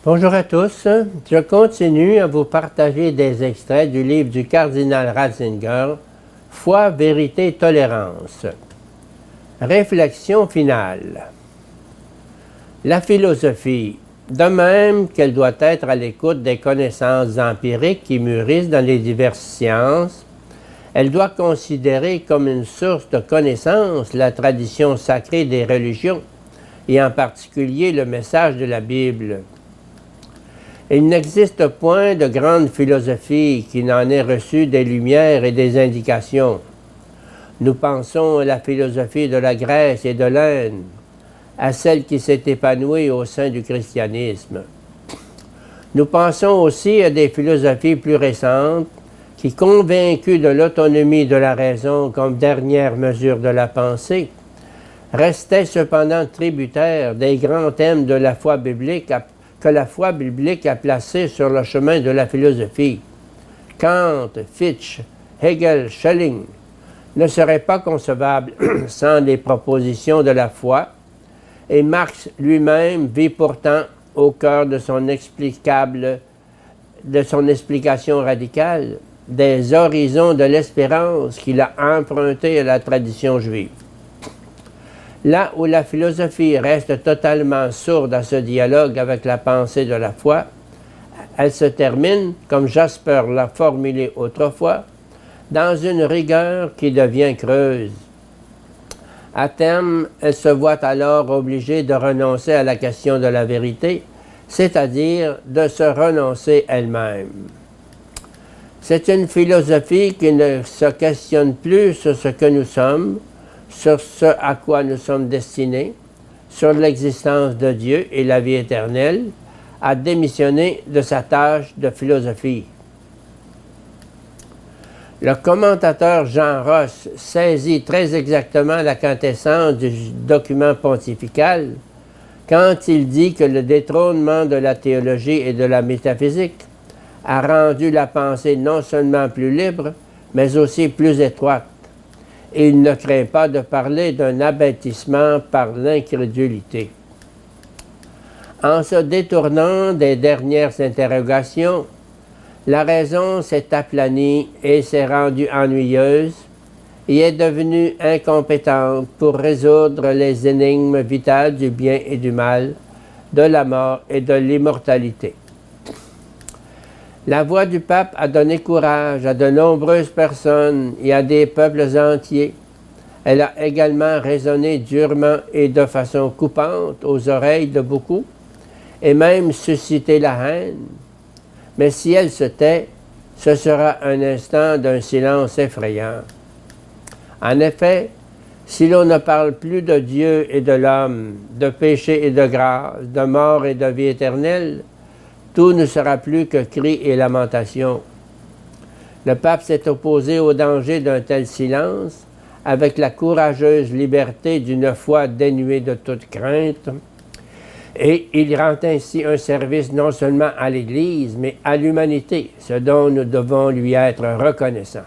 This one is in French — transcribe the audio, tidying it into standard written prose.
Bonjour à tous, je continue à vous partager des extraits du livre du cardinal Ratzinger, Foi, vérité, tolérance. Réflexion finale. La philosophie, de même qu'elle doit être à l'écoute des connaissances empiriques qui mûrissent dans les diverses sciences, elle doit considérer comme une source de connaissances la tradition sacrée des religions, et en particulier le message de la Bible. Il n'existe point de grande philosophie qui n'en ait reçu des lumières et des indications. Nous pensons à la philosophie de la Grèce et de l'Inde, à celle qui s'est épanouie au sein du christianisme. Nous pensons aussi à des philosophies plus récentes qui, convaincues de l'autonomie de la raison comme dernière mesure de la pensée, restaient cependant tributaires des grands thèmes de la foi biblique que la foi biblique a placés sur le chemin de la philosophie. Kant, Fichte, Hegel, Schelling ne seraient pas concevables sans les propositions de la foi, et Marx lui-même vit pourtant au cœur de son explication radicale des horizons de l'espérance qu'il a empruntés à la tradition juive. Là où la philosophie reste totalement sourde à ce dialogue avec la pensée de la foi, elle se termine, comme Jasper l'a formulé autrefois, dans une rigueur qui devient creuse. À terme, elle se voit alors obligée de renoncer à la question de la vérité, c'est-à-dire de se renoncer elle-même. C'est une philosophie qui ne se questionne plus sur ce que nous sommes, sur ce à quoi nous sommes destinés, sur l'existence de Dieu et la vie éternelle, a démissionné de sa tâche de philosophie. Le commentateur Jean Ross saisit très exactement la quintessence du document pontifical quand il dit que le détrônement de la théologie et de la métaphysique a rendu la pensée non seulement plus libre, mais aussi plus étroite. Et il ne craint pas de parler d'un abêtissement par l'incrédulité. En se détournant des dernières interrogations, la raison s'est aplanie et s'est rendue ennuyeuse et est devenue incompétente pour résoudre les énigmes vitales du bien et du mal, de la mort et de l'immortalité. La voix du pape a donné courage à de nombreuses personnes et à des peuples entiers. Elle a également résonné durement et de façon coupante aux oreilles de beaucoup, et même suscité la haine. Mais si elle se tait, ce sera un instant d'un silence effrayant. En effet, si l'on ne parle plus de Dieu et de l'homme, de péché et de grâce, de mort et de vie éternelle, tout ne sera plus que cris et lamentations. Le pape s'est opposé au danger d'un tel silence avec la courageuse liberté d'une foi dénuée de toute crainte, et il rend ainsi un service non seulement à l'Église, mais à l'humanité, ce dont nous devons lui être reconnaissants.